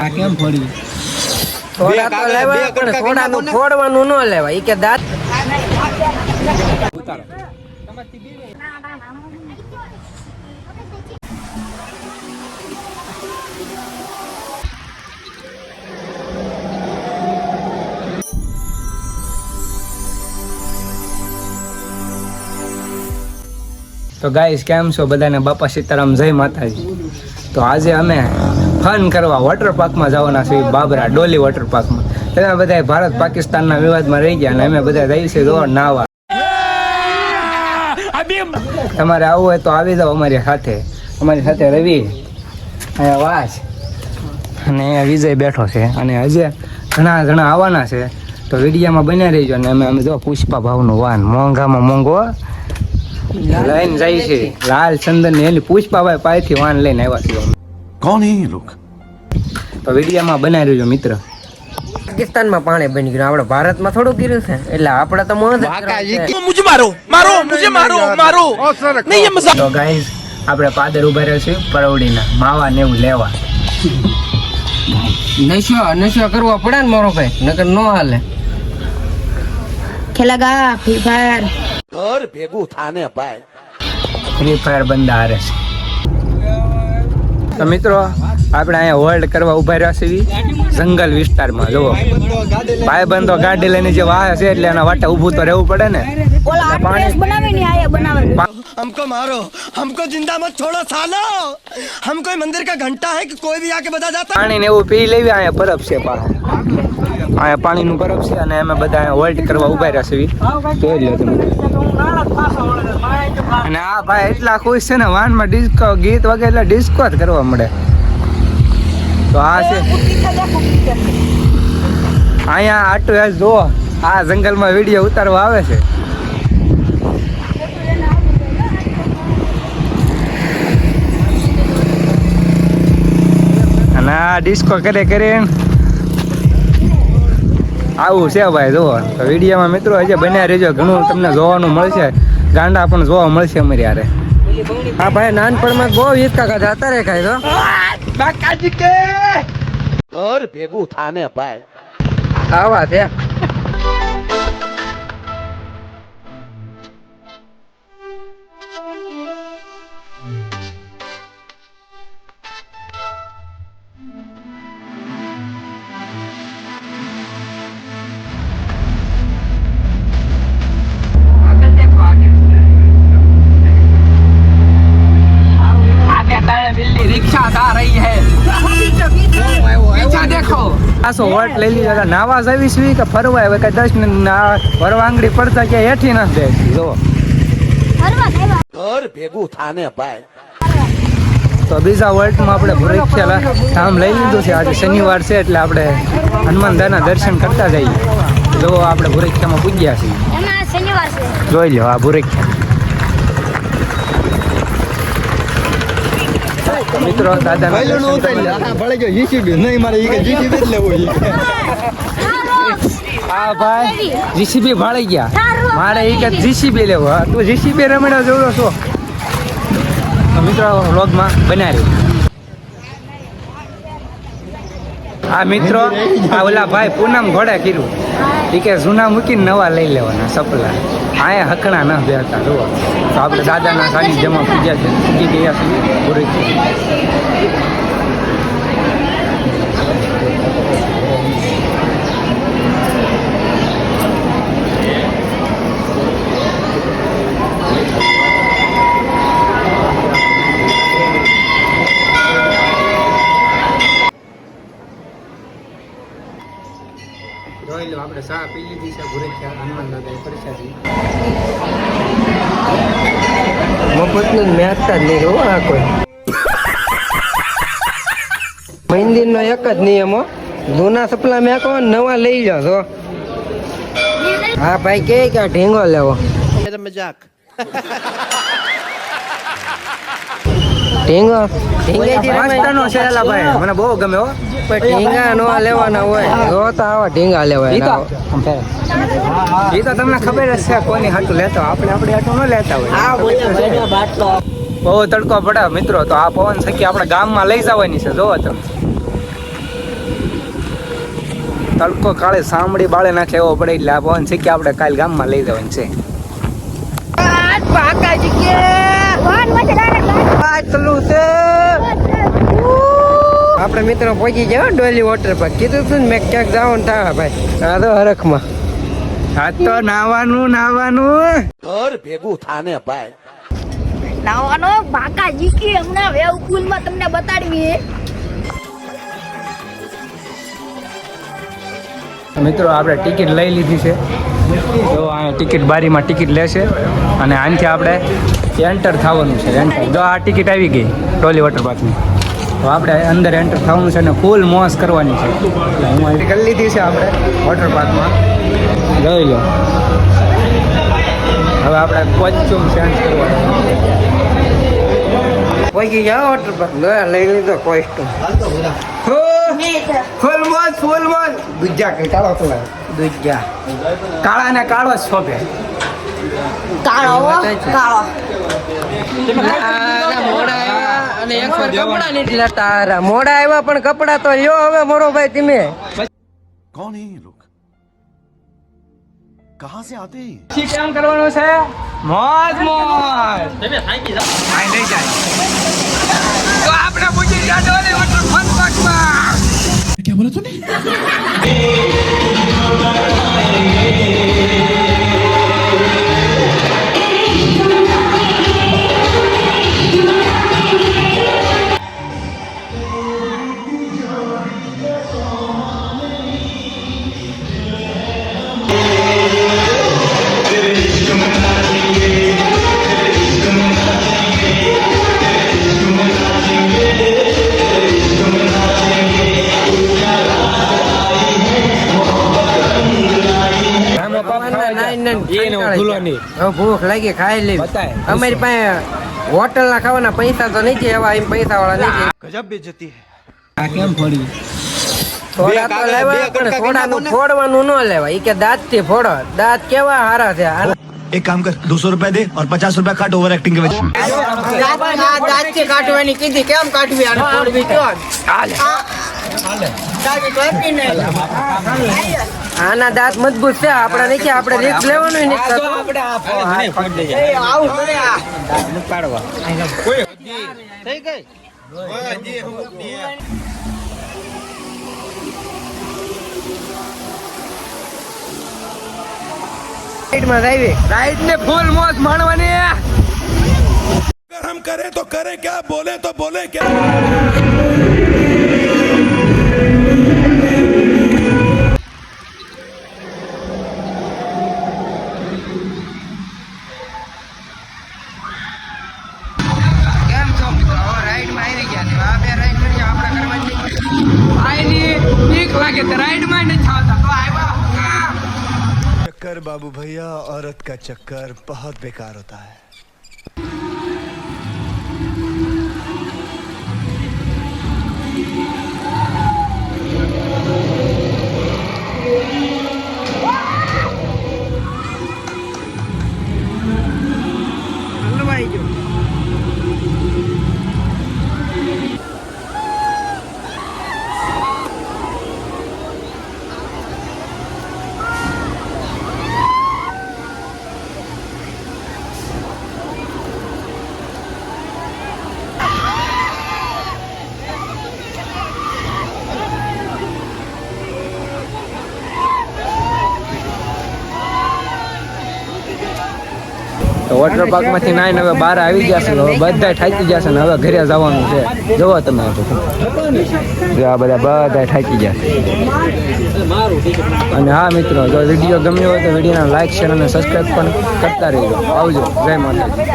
આ કેમ ફોડી? થોડા તો લેવા પણ થોડાનું ફોડવાનું ન લેવાય. ઈ કે દાંત ઉતારો. તો ગાઈસ કેમ છો બધાને? બાપા સીતારામ, જય માતાજી. તો આજે અમે ફન કરવા વોટર પાર્કમાં જવાના છીએ, બાબરા ડોલી વોટર પાર્કમાં. તમે બધા ભારત પાકિસ્તાનના વિવાદમાં રહી ગયા અને અમે બધા જઈએ છીએ જોવા નાવા. તમારે આવવું હોય તો આવી જાઓ અમારી સાથે. અમારી સાથે રવિ, અહીંયા વાસ અને અહીંયા વિજય બેઠો છે અને હજી ઘણા જણા આવવાના છે. તો વિડીયામાં બન્યા રહીજો. અને અમે જો પુષ્પા ભાવનું વાન મોંઘામાં મોંઘો લઈને જાય છે. લાલ ચંદન ની એની પુષ્પાભાઈ પાસેથી વાન લઈને આવ્યા છે. કોણ હે લોક? તો વિડીયામાં બનાવી રહ્યો મિત્ર. પાકિસ્તાનમાં પાણી બની ગયું, આપણે ભારતમાં થોડું ગીર્યું છે એટલે આપણે તો મોજ જ કરવાની છે. મુझे मारो मारो मुझे मारो मारो नहीं ये मजाक. તો ગાઈઝ આપણે પાદર ઉભા રહ્યા છીએ પરવડીના માવા ને એવું લેવા. નશો કરવો પડે ને મારો ભાઈ, નકર નો હાલે. ખેલાગા ફ્રી ફાયર ઘર ભેગું થાને ભાઈ. ફ્રી ફાયર બંદા હારે છે. તો મિત્રો આપણે અહીંયા હોલ્ડ કરવા ઉભા રહ્યા છીએ જંગલ વિસ્તારમાં. જુઓ ભાઈબંધો ગાડી લઈને જે વાહ છે એટલે એના વાટે ઊભું તો રહેવું પડે ને. ઓલા આડ્રેસ બનાવી ને આયા બનાવે. हमको मारो, हमको जिंदा मत छोड़ो सालो. हम कोई मंदिर का घंटा है कि कोई भी आके बता जाता. પાણી ને એવું પી લેવી. અહીંયા બરફ છે, અહીંયા પાણીનું બરફ છે અને અમે બધા અહીંયા હોલ્ડ કરવા ઉભા રહ્યા છીએ. જોઈ લો તમે. અને આ ભાઈ એટલા ખુશ છે ને, વાનમાં ડિસ્કો ગીત વગે એટલે ડિસ્કો જ કરવા મળે. તો આ છે અહીંયા આટલું હેસ જુઓ. આ જંગલમાં વિડીયો ઉતારવા આવે છે. અને આ ડિસ્કો કરે આવું છે ભાઈ. જુઓ તો વિડીયોમાં મિત્રો હજી બન્યા રહેજો, ઘણું તમને જોવાનું મળશે. ગાંડા પણ જોવા મળશે અમારી યારે. હા ભાઈ, નાનપણમાં બહુ હિચકા ખાધા, અત્યારે ખાય તો ઘર ભેગું થાને ભાઈ. આવા છે. रिक्शा आ रही है, पीछे देखो. આસો વોટ લઈ લીધા. નાવા જવી છે કે ફરવા આવે કે 10 ફરવા આંગળી પડતા કે હેઠી ના દે. જો ઘર ભેગું થાને ભાઈ. તો બીજા વર્લ્ડમાં આપણે ભૂરેખિયા ધામ લઈ લીધું છે. આજે શનિવાર છે એટલે આપણે હનુમાનદાના દર્શન કરતા જઈએ. જો આપણે ભૂરેખિયામાં પૂજ્યા છીએ. એમાં શનિવાર છે. જોઈ લો આ ભૂરેખિયા. મિત્રો દાદા હા ભાઈ જીસીબી ભાળી ગયા. મારે એક જીસીબી લેવો. તું જીસીબી રમણો જોડો છો. મિત્રો વ્લોગમાં બનાવી. આ મિત્રો આ ઓલા ભાઈ પૂનમ ઘોડા કર્યું. એ કે જૂના મૂકીને નવા લઈ લેવાના સપલા. અહીંયા હકણા ના બેતા. જુઓ તો આપણે દાદાના સાનિધ્યમાં પૂજા છે, પૂજી ગયા છીએ પૂરી. જોઈ લો આપણે ચા પી લીધી છે ભૂરેખિયા હનુમાન દાદા પરસાદી. મફતનું મેચતા જ નહીં રહો આ કોઈ. મંદિરનો એક જ નિયમ હો, જૂના સપલા મેકો નવા લઈ જાઓ છો. હા ભાઈ કે ઢીંગો લેવો. मजाक. ઢીંગો મસ્તનો છે એલા ભાઈ, મને બહુ ગમે હો. પણ ઢીંગા નો લેવાના હોય. જો તો આવા ઢીંગા લેવાય. એ તો તમને ખબર જ છે કોની હાટું લેતો. આપણે હાટું ન લેતા હોય. બહુ તડકો પડે મિત્રો. તો આ પવન સખી આપણે ગામમાં લઈ જવાની છે. જોવો તમે તડકો કાળે સાંભળી બાળે નાખે એવો પડે એટલે આ પવન શીખી આપણે કાલ ગામમાં લઈ જવાનું છે. આપણે મિત્રો પહોંચી ગયા ડોલી વોટર પાર્ક. કીધું તું ને મેં ક્યાંક જવાનું થાય ભાઈ. આ તો હરખમાં આ તો નાવાનું ઘર ભેગું થાને ભાઈ. નાવાનો બાકા જીકી હમણાં વેવ પુલમાં તમને બતાડવી. મિત્રો આપણે ટિકિટ લઈ લીધી છે. જો અહીંયા ટિકિટ બારીમાં ટિકિટ લેશે અને આનાથી આપણે એન્ટર થવાનું છે. એન્ટર જો આ ટિકિટ આવી ગઈ ડોલી વોટર પાર્કની, તો આપણે અંદર એન્ટર થવાનું છે અને ફૂલ મોજ કરવાની છે. એટલે હું આવી કરી લીધી છે આપણે વોટર પાર્કમાં. જોઈ લો. હવે આપણે કોસ્ચ્યુમ ચેન્જ કરવાનું. પહોંચી ગયા વોટર પાર્ક. લઈ લીધો કોસ્ટ્યુમ. ફૂલ મોજ દુજા કે કાળો કલર દૂજા કાળા ને કાળો જ શોભે. કાળો કાળો અને એક વાર કપડા નથી લેતા હારા. મોડા આવ્યા પણ કપડા તો લ્યો હવે મોરો ભાઈ તમે. कौन है ये लोग कहाँ से आते हैं પછી કેમ કરવાનું છે? મોજ લઈ જાય. તો આપણે પૂછી ગયા ડોલી વોટર પાર્કમાં. क्या बोला तूने ભૂખ લાગી ખાઈ લેવી. બતાય. અમારી પાસે હોટલ ના ખાવાના પૈસા તો નથી. એવા એમ પૈસા વાળા નથી. गजब बेइज्जती है આ કેમ ફોડી? થોડા તો લેવા પણ થોડાનું ફોડવાનું ન લેવાય. ઈ કે દાંત થી ફોડો. દાંત કેવા હારા છે. एक काम कर 200 रुपए दे और 50 रुपए काट ओवर एक्टिंग के वजह દાંત થી કાઢવાની કીધી. કેમ કાઢવી? આને ફોડવી ક્યાં? આના દાંત મજબૂત છે. આપડા નથી. આપણે રિસ્ક લેવાનું નથી. રાઈડ ને ફૂલ મોજ માણવાની. अगर हम करें तो करें क्या बोले तो बोले क्या કેમ છો મિત્રો? રાઈડ માં આવી ગયા. આ બે રાઈડ કરી આપણે કરવાની. આઈની બીક લાગે તો રાઈડ માં નથી આવતા. તો આવ્યા. चक्कर बाबू भैया औरत का चक्कर बहुत बेकार होता है તો વોટર પાર્ક માંથી નાઈને હવે બહાર આવી ગયા છે. હવે બધા થાકી ગયા છે ને હવે ઘરે જવાનું છે. જોવો તમે જો આ બધા થાકી ગયા છે. અને હા મિત્રો, જો વિડીયો ગમ્યો હોય તો વિડીયોને લાઈક શેર અને સબસ્ક્રાઈબ પણ કરતા રહેજો. આવજો. જય માતાજી.